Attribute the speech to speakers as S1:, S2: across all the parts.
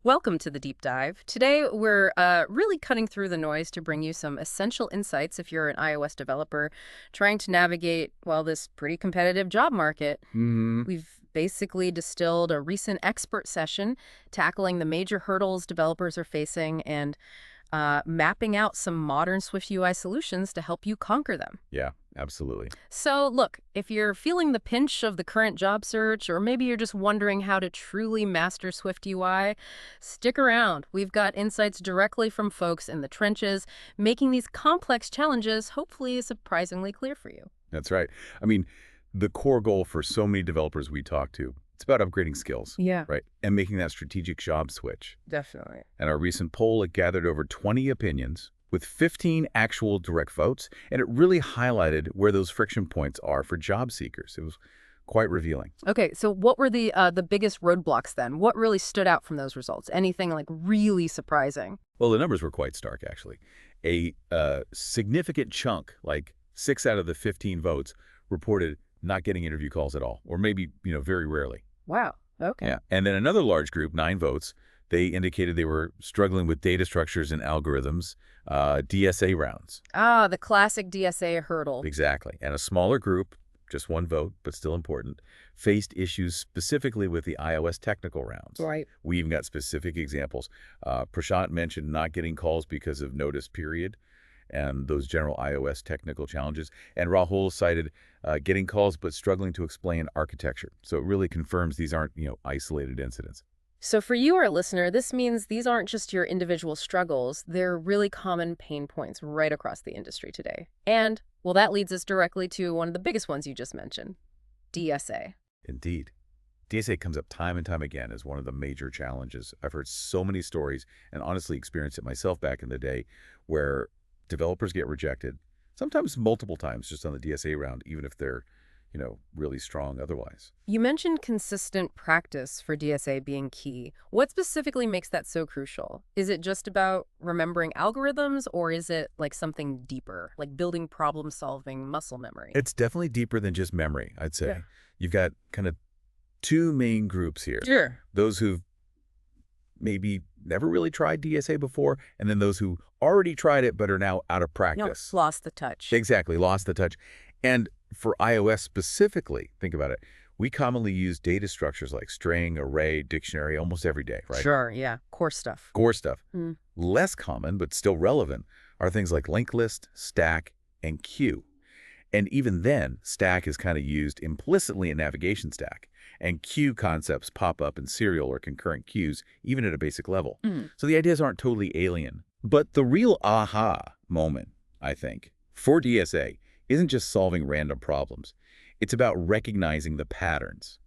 S1: Welcome to the deep dive. Today, we're really cutting through the noise to bring you some essential insights if you're an iOS developer trying to navigate, well, this pretty competitive job market.
S2: Hmm.
S1: We've basically distilled a recent expert session tackling the major hurdles developers are facing and mapping out some modern SwiftUI solutions to help you conquer them.
S2: Yeah, absolutely.
S1: So, look, if you're feeling the pinch of the current job search, or maybe you're just wondering how to truly master Swift UI, stick around. We've got insights directly from folks in the trenches, making these complex challenges hopefully surprisingly clear for you.
S2: That's right. I mean, the core goal for so many developers we talk to, it's about upgrading skills,
S1: Yeah,
S2: right? And making that strategic job switch.
S1: definitely.
S2: And our recent poll, it gathered over 20 opinions with 15 actual direct votes, and it really highlighted where those friction points are for job seekers. It was quite revealing.
S1: Okay, so what were the biggest roadblocks then? What really stood out from those results? Anything like really surprising?
S2: Well, the numbers were quite stark, actually. A significant chunk, like 6 out of the 15 votes, reported not getting interview calls at all, or maybe, very rarely.
S1: Wow. Okay.
S2: Yeah. And then another large group, 9 votes, they indicated they were struggling with data structures and algorithms, DSA rounds.
S1: Ah, the classic DSA hurdle.
S2: Exactly. And a smaller group, just 1 vote, but still important, faced issues specifically with the iOS technical rounds.
S1: Right.
S2: We even got specific examples. Prashant mentioned not getting calls because of notice period and those general iOS technical challenges. And Rahul cited getting calls but struggling to explain architecture. So it really confirms these aren't, isolated incidents.
S1: So for you, our listener, this means these aren't just your individual struggles. They're really common pain points right across the industry today. And, well, that leads us directly to one of the biggest ones you just mentioned, DSA.
S2: Indeed. DSA comes up time and time again as one of the major challenges. I've heard so many stories and honestly experienced it myself back in the day where developers get rejected, sometimes multiple times just on the DSA round, even if they're, really strong otherwise.
S1: You mentioned consistent practice for DSA being key. What specifically makes that so crucial? Is it just about remembering algorithms, or is it like something deeper, like building problem-solving muscle memory?
S2: It's definitely deeper than just memory, I'd say.
S1: Yeah.
S2: You've got kind of 2 main groups here.
S1: Sure.
S2: Those who've maybe never really tried DSA before, and then those who already tried it but are now out of practice.
S1: Lost the touch.
S2: Exactly, lost the touch. And for iOS specifically, think about it, we commonly use data structures like string, array, dictionary almost every day, right?
S1: Sure, yeah. Core stuff.
S2: Core stuff.
S1: Mm.
S2: Less common, but still relevant, are things like linked list, stack, and queue. And even then, stack is kind of used implicitly in navigation stack, and queue concepts pop up in serial or concurrent queues, even at a basic level.
S1: Mm.
S2: So the ideas aren't totally alien. But the real aha moment, I think, for DSA isn't just solving random problems. It's about recognizing the patterns.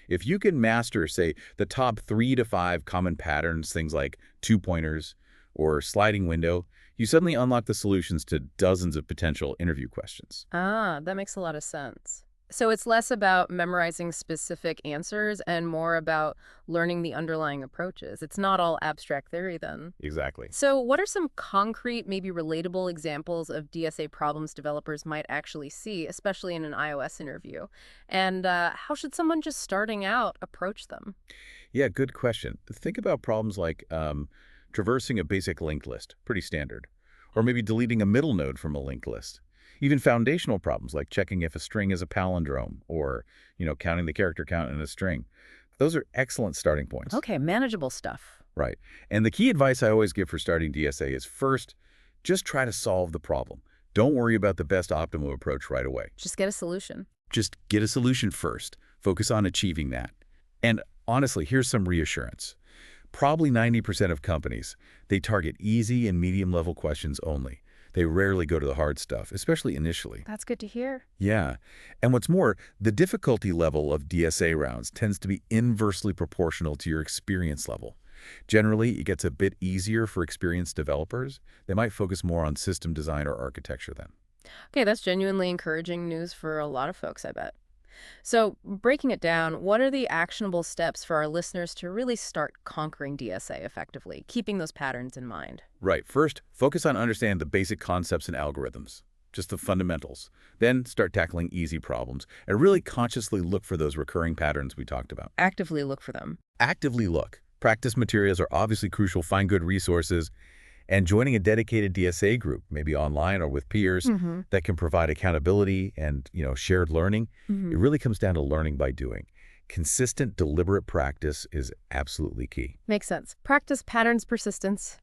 S2: If you can master, say, the top 3 to 5 common patterns, things like 2-pointers or sliding window, you suddenly unlock the solutions to dozens of potential interview questions.
S1: Ah, that makes a lot of sense. So it's less about memorizing specific answers and more about learning the underlying approaches. It's not all abstract theory then.
S2: Exactly.
S1: So what are some concrete, maybe relatable examples of DSA problems developers might actually see, especially in an iOS interview? And how should someone just starting out approach them?
S2: Yeah, good question. Think about problems like traversing a basic linked list, pretty standard, or maybe deleting a middle node from a linked list. Even foundational problems like checking if a string is a palindrome or, counting the character count in a string. Those are excellent starting points.
S1: Okay, manageable stuff.
S2: Right. And the key advice I always give for starting DSA is first, just try to solve the problem. Don't worry about the best optimal approach right away.
S1: Just get a solution.
S2: Just get a solution first. Focus on achieving that. And honestly, here's some reassurance. Probably 90% of companies, they target easy and medium-level questions only. They rarely go to the hard stuff, especially initially.
S1: That's good to hear.
S2: Yeah. And what's more, the difficulty level of DSA rounds tends to be inversely proportional to your experience level. Generally, it gets a bit easier for experienced developers. They might focus more on system design or architecture then.
S1: Okay, that's genuinely encouraging news for a lot of folks, I bet. So, breaking it down, what are the actionable steps for our listeners to really start conquering DSA effectively, keeping those patterns in mind?
S2: Right. First, focus on understanding the basic concepts and algorithms, just the fundamentals. Then start tackling easy problems and really consciously look for those recurring patterns we talked about.
S1: Actively look for them.
S2: Actively look. Practice materials are obviously crucial. Find good resources. And joining a dedicated DSA group, maybe online or with peers, that can provide accountability and, shared learning. It really comes down to learning by doing. Consistent, deliberate practice is absolutely key.
S1: Makes sense. Practice patterns, persistence.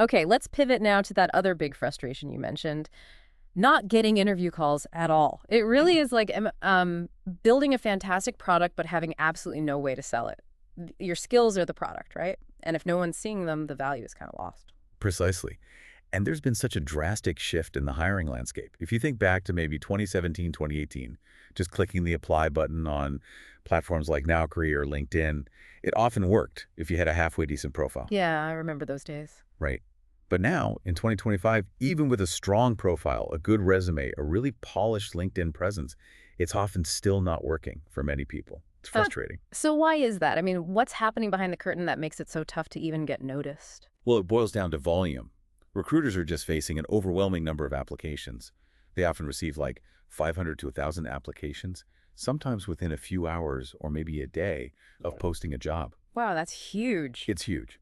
S1: Okay, let's pivot now to that other big frustration you mentioned. Not getting interview calls at all. It really is like building a fantastic product but having absolutely no way to sell it. Your skills are the product, right? And if no one's seeing them, the value is kind of lost.
S2: Precisely. And there's been such a drastic shift in the hiring landscape. If you think back to maybe 2017, 2018, just clicking the apply button on platforms like Nowcree or LinkedIn, it often worked if you had a halfway decent profile.
S1: Yeah, I remember those days.
S2: Right. But now, in 2025, even with a strong profile, a good resume, a really polished LinkedIn presence, it's often still not working for many people. It's frustrating.
S1: So why is that? I mean, what's happening behind the curtain that makes it so tough to even get noticed?
S2: Well, it boils down to volume. Recruiters are just facing an overwhelming number of applications. They often receive like 500 to 1,000 applications, sometimes within a few hours or maybe a day of posting a job.
S1: Wow, that's huge.
S2: It's huge.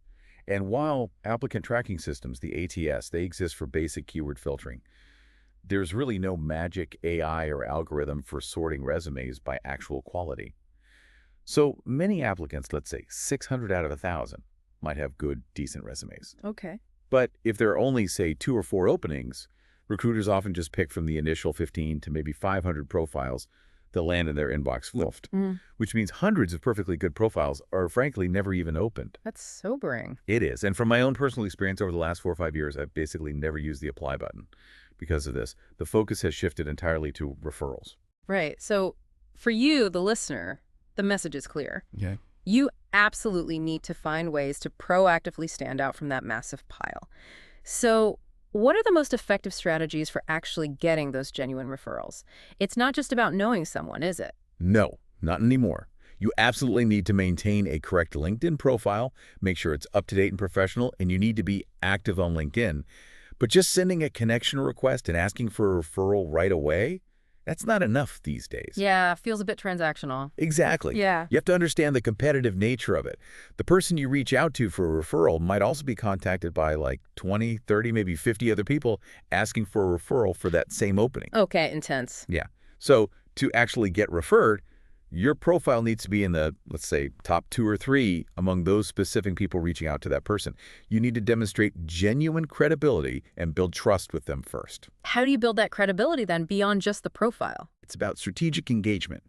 S2: And while applicant tracking systems, the ATS, they exist for basic keyword filtering, there's really no magic AI or algorithm for sorting resumes by actual quality. So many applicants, let's say 600 out of 1,000, might have good, decent resumes.
S1: Okay.
S2: But if there are only, say, 2 or 4 openings, recruiters often just pick from the initial 15 to maybe 500 profiles that land in their inbox fluffed, which means hundreds of perfectly good profiles are frankly never even opened.
S1: That's sobering.
S2: It is. And from my own personal experience over the last 4 or 5 years, I've basically never used the apply button because of this. The focus has shifted entirely to referrals.
S1: Right. So for you, the listener, the message is clear.
S2: Yeah.
S1: You absolutely need to find ways to proactively stand out from that massive pile. So what are the most effective strategies for actually getting those genuine referrals? It's not just about knowing someone, is it?
S2: No, not anymore. You absolutely need to maintain a correct LinkedIn profile, make sure it's up-to-date and professional, and you need to be active on LinkedIn. But just sending a connection request and asking for a referral right away, that's not enough these days.
S1: Yeah, feels a bit transactional.
S2: Exactly.
S1: Yeah.
S2: You have to understand the competitive nature of it. The person you reach out to for a referral might also be contacted by like 20, 30, maybe 50 other people asking for a referral for that same opening.
S1: Okay, intense.
S2: Yeah. So to actually get referred, your profile needs to be in the, let's say, top 2 or 3 among those specific people reaching out to that person. You need to demonstrate genuine credibility and build trust with them first.
S1: How do you build that credibility then beyond just the profile?
S2: It's about strategic engagement.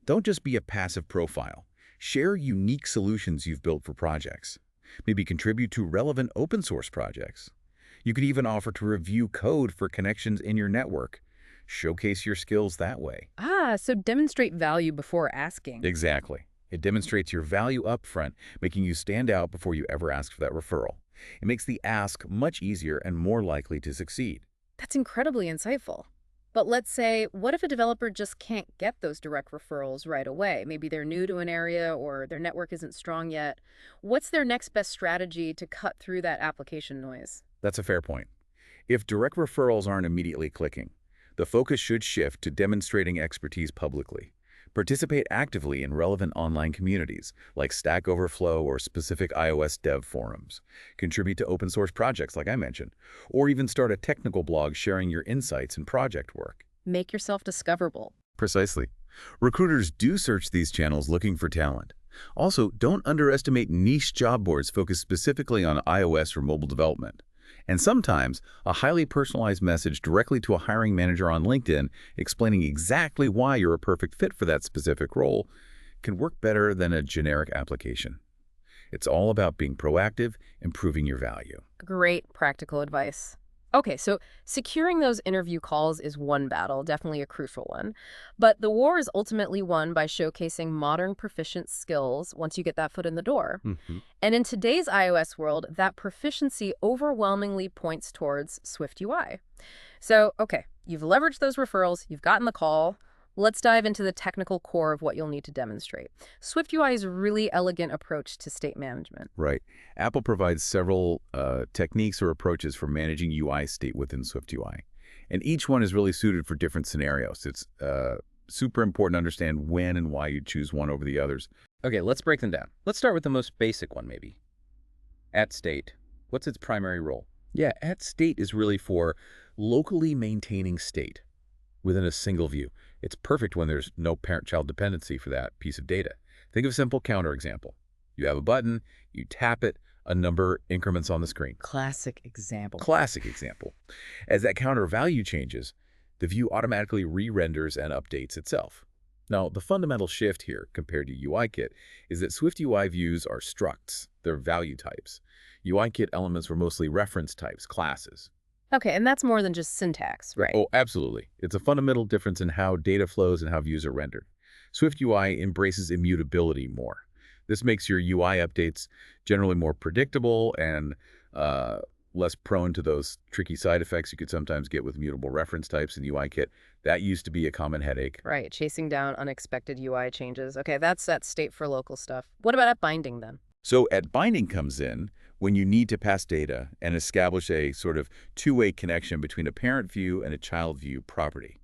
S2: Don't just be a passive profile. Share unique solutions you've built for projects. Maybe contribute to relevant open source projects. You could even offer to review code for connections in your network. Showcase your skills that way.
S1: So demonstrate value before asking.
S2: Exactly. It demonstrates your value up front, making you stand out before you ever ask for that referral. It makes the ask much easier and more likely to succeed.
S1: That's incredibly insightful. But let's say, what if a developer just can't get those direct referrals right away? Maybe they're new to an area or their network isn't strong yet. What's their next best strategy to cut through that application noise?
S2: That's a fair point. If direct referrals aren't immediately clicking, the focus should shift to demonstrating expertise publicly. Participate actively in relevant online communities like Stack Overflow or specific iOS dev forums. Contribute to open source projects like I mentioned, or even start a technical blog sharing your insights and project work.
S1: Make yourself discoverable.
S2: Precisely. Recruiters do search these channels looking for talent. Also, don't underestimate niche job boards focused specifically on iOS or mobile development. And sometimes, a highly personalized message directly to a hiring manager on LinkedIn explaining exactly why you're a perfect fit for that specific role can work better than a generic application. It's all about being proactive, improving your value.
S1: Great practical advice. Okay, so securing those interview calls is one battle, definitely a crucial one. But the war is ultimately won by showcasing modern proficient skills once you get that foot in the door. And in today's iOS world, that proficiency overwhelmingly points towards SwiftUI. So, okay, you've leveraged those referrals, you've gotten the call. Let's dive into the technical core of what you'll need to demonstrate. SwiftUI is a really elegant approach to state management.
S2: Right. Apple provides several techniques or approaches for managing UI state within SwiftUI. And each one is really suited for different scenarios. It's super important to understand when and why you choose one over the others.
S3: Okay, let's break them down. Let's start with the most basic one, maybe. At state. What's its primary role?
S2: Yeah, at state is really for locally maintaining state within a single view. It's perfect when there's no parent-child dependency for that piece of data. Think of a simple counter example. You have a button, you tap it, a number increments on the screen.
S4: Classic example.
S2: Classic example. As that counter value changes, the view automatically re-renders and updates itself. Now, the fundamental shift here compared to UIKit is that SwiftUI views are structs. They're value types. UIKit elements were mostly reference types, classes.
S1: Okay, and that's more than just syntax, right?
S2: Oh, absolutely. It's a fundamental difference in how data flows and how views are rendered. SwiftUI embraces immutability more. This makes your UI updates generally more predictable and less prone to those tricky side effects you could sometimes get with mutable reference types in UIKit. That used to be a common headache.
S1: Right, chasing down unexpected UI changes. Okay, that's at state for local stuff. What about at binding then?
S2: So at binding comes in when you need to pass data and establish a sort of two-way connection between a parent view and a child view property.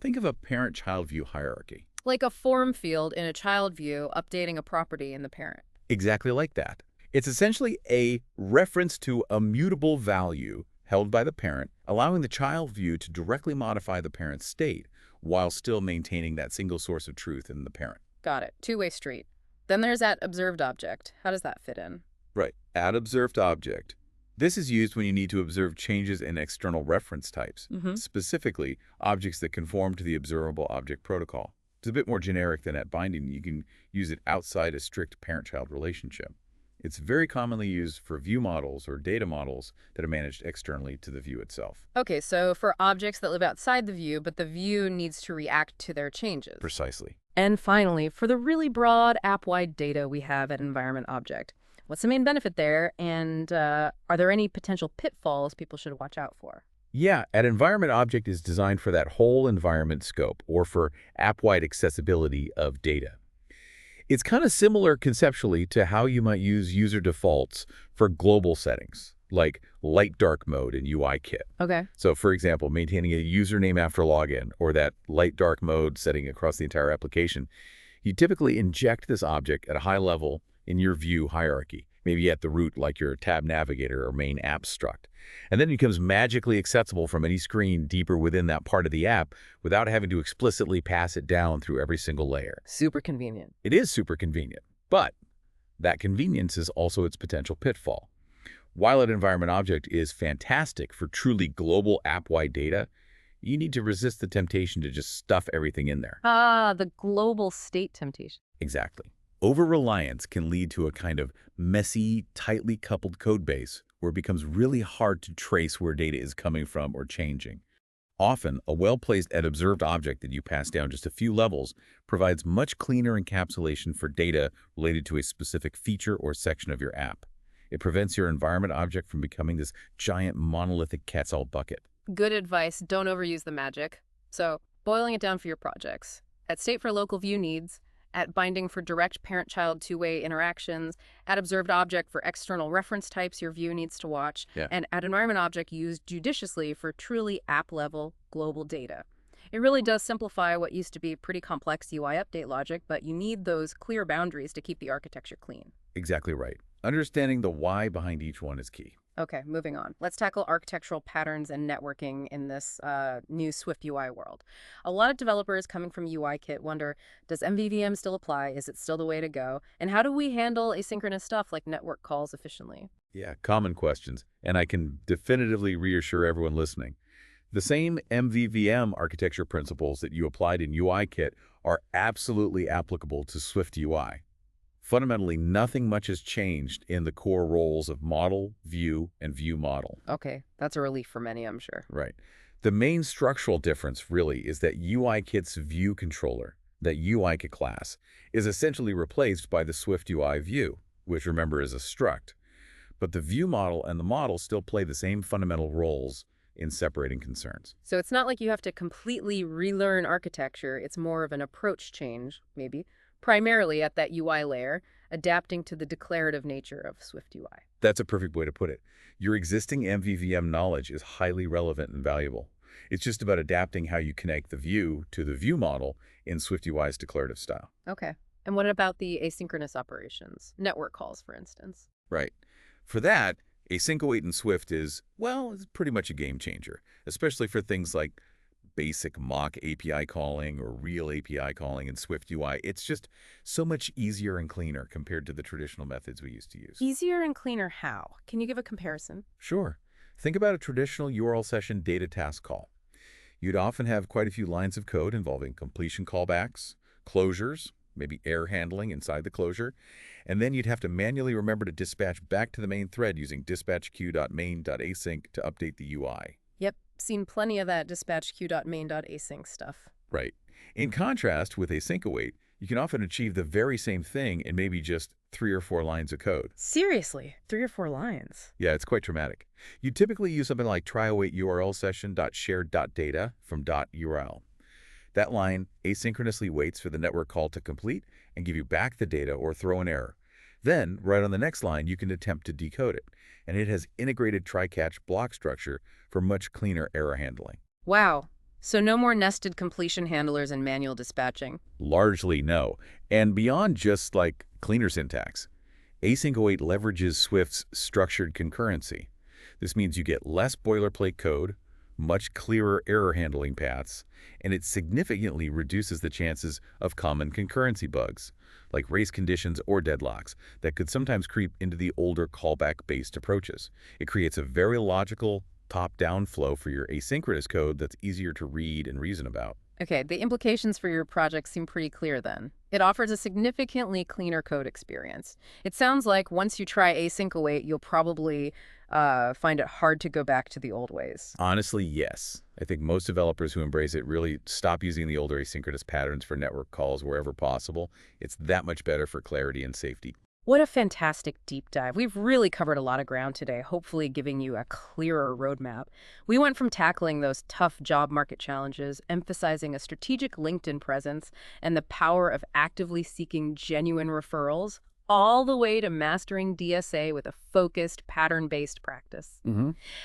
S2: Think of a parent-child view hierarchy.
S1: Like a form field in a child view updating a property in the parent.
S2: Exactly like that. It's essentially a reference to a mutable value held by the parent, allowing the child view to directly modify the parent's state while still maintaining that single source of truth in the parent.
S1: Got it. Two-way street. Then there's at observed object. How does that fit in?
S2: Right. Add observed object. This is used when you need to observe changes in external reference types, specifically objects that conform to the observable object protocol. It's a bit more generic than at binding. You can use it outside a strict parent-child relationship. It's very commonly used for view models or data models that are managed externally to the view itself.
S1: Okay, so for objects that live outside the view, but the view needs to react to their changes.
S2: Precisely.
S1: And finally, for the really broad app-wide data we have at environment object, what's the main benefit there, and are there any potential pitfalls people should watch out for?
S2: Yeah, an environment object is designed for that whole environment scope or for app-wide accessibility of data. It's kind of similar conceptually to how you might use user defaults for global settings, like light-dark mode in UIKit.
S1: Okay.
S2: So, for example, maintaining a username after login or that light-dark mode setting across the entire application, you typically inject this object at a high level in your view hierarchy, maybe at the root like your tab navigator or main app struct. And then it becomes magically accessible from any screen deeper within that part of the app without having to explicitly pass it down through every single layer.
S1: Super convenient.
S2: It is super convenient, but that convenience is also its potential pitfall. While an environment object is fantastic for truly global app-wide data, you need to resist the temptation to just stuff everything in there.
S1: Ah, the global state temptation.
S2: Exactly. Over-reliance can lead to a kind of messy, tightly coupled code base where it becomes really hard to trace where data is coming from or changing. Often, a well-placed and observed object that you pass down just a few levels provides much cleaner encapsulation for data related to a specific feature or section of your app. It prevents your environment object from becoming this giant monolithic cat's-all bucket.
S1: Good advice. Don't overuse the magic. So, boiling it down for your projects. At state for local view needs, at binding for direct parent-child two-way interactions, at observed object for external reference types your view needs to watch, and at environment object used judiciously for truly app-level global data. It really does simplify what used to be pretty complex UI update logic, but you need those clear boundaries to keep the architecture clean.
S2: Exactly right. Understanding the why behind each one is key.
S1: Okay, moving on. Let's tackle architectural patterns and networking in this new SwiftUI world. A lot of developers coming from UIKit wonder, does MVVM still apply? Is it still the way to go? And how do we handle asynchronous stuff like network calls efficiently?
S2: Yeah, common questions, and I can definitively reassure everyone listening. The same MVVM architecture principles that you applied in UIKit are absolutely applicable to SwiftUI. Fundamentally, nothing much has changed in the core roles of model, view, and view model.
S1: Okay, that's a relief for many, I'm sure.
S2: Right. The main structural difference really is that UIKit's view controller, that UIKit class, is essentially replaced by the SwiftUI view, which remember is a struct. But the view model and the model still play the same fundamental roles in separating concerns.
S1: So it's not like you have to completely relearn architecture. It's more of an approach change, maybe, primarily at that UI layer, adapting to the declarative nature of SwiftUI.
S2: That's a perfect way to put it. Your existing MVVM knowledge is highly relevant and valuable. It's just about adapting how you connect the view to the view model in SwiftUI's declarative style.
S1: Okay. And what about the asynchronous operations? Network calls, for instance.
S2: Right. For that, Async Await in Swift is, well, it's pretty much a game changer, especially for things like basic mock API calling or real API calling in SwiftUI. It's just so much easier and cleaner compared to the traditional methods we used to use.
S1: Easier and cleaner how? Can you give a comparison?
S2: Sure. Think about a traditional URL session data task call. You'd often have quite a few lines of code involving completion callbacks, closures, maybe error handling inside the closure, and then you'd have to manually remember to dispatch back to the main thread using dispatch-queue.main.async to update the UI.
S1: Yep, seen plenty of that dispatch queue.main.async stuff.
S2: Right. In contrast, with Async Await, you can often achieve the very same thing in maybe just 3 or 4 lines of code.
S1: Seriously, 3 or 4 lines.
S2: Yeah, it's quite dramatic. You typically use something like try-await URL session.shared.data from .url. That line asynchronously waits for the network call to complete and give you back the data or throw an error. Then, right on the next line, you can attempt to decode it, and it has integrated try-catch block structure for much cleaner error handling.
S1: Wow. So no more nested completion handlers and manual dispatching.
S2: Largely no. And beyond just like cleaner syntax, Async Await leverages Swift's structured concurrency. This means you get less boilerplate code, much clearer error handling paths, and it significantly reduces the chances of common concurrency bugs, like race conditions or deadlocks, that could sometimes creep into the older callback-based approaches. It creates a very logical, top-down flow for your asynchronous code that's easier to read and reason about.
S1: Okay, the implications for your project seem pretty clear then. It offers a significantly cleaner code experience. It sounds like once you try Async Await, you'll probably find it hard to go back to the old ways.
S2: Honestly, yes. I think most developers who embrace it really stop using the older asynchronous patterns for network calls wherever possible. It's that much better for clarity and safety.
S1: What a fantastic deep dive. We've really covered a lot of ground today, hopefully giving you a clearer roadmap. We went from tackling those tough job market challenges, emphasizing a strategic LinkedIn presence and the power of actively seeking genuine referrals, all the way to mastering DSA with a focused, pattern-based practice.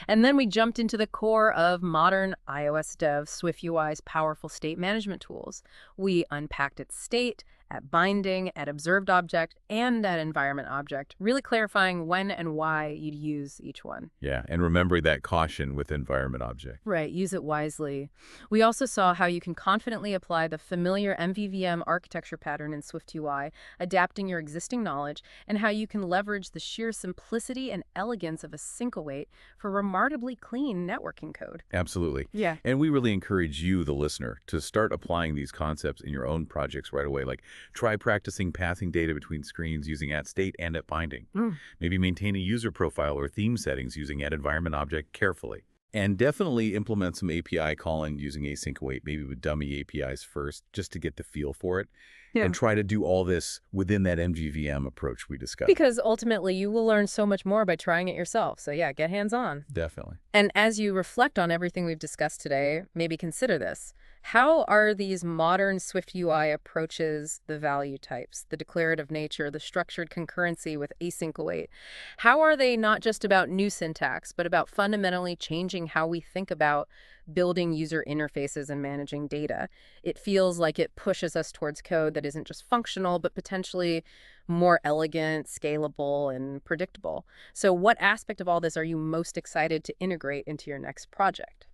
S1: And then we jumped into the core of modern iOS dev, SwiftUI's powerful state management tools. We unpacked its state, at binding, at observed object, and at environment object, really clarifying when and why you'd use each one.
S2: Yeah, and remember that caution with environment object.
S1: Right, use it wisely. We also saw how you can confidently apply the familiar MVVM architecture pattern in SwiftUI, adapting your existing knowledge, and how you can leverage the sheer simplicity and elegance of Async Await for remarkably clean networking code.
S2: Absolutely.
S1: Yeah.
S2: And we really encourage you, the listener, to start applying these concepts in your own projects right away. Like, try practicing passing data between screens using @state and @binding. Maybe maintain a user profile or theme settings using @environment object carefully. And definitely implement some API calling using Async Await, maybe with dummy APIs first, just to get the feel for it.
S1: Yeah.
S2: And try to do all this within that MVVM approach we discussed.
S1: Because ultimately, you will learn so much more by trying it yourself. So yeah, get hands-on.
S2: Definitely.
S1: And as you reflect on everything we've discussed today, maybe consider this. How are these modern SwiftUI approaches, the value types, the declarative nature, the structured concurrency with Async Await, how are they not just about new syntax, but about fundamentally changing how we think about building user interfaces and managing data? It feels like it pushes us towards code that isn't just functional, but potentially more elegant, scalable, and predictable. So what aspect of all this are you most excited to integrate into your next project?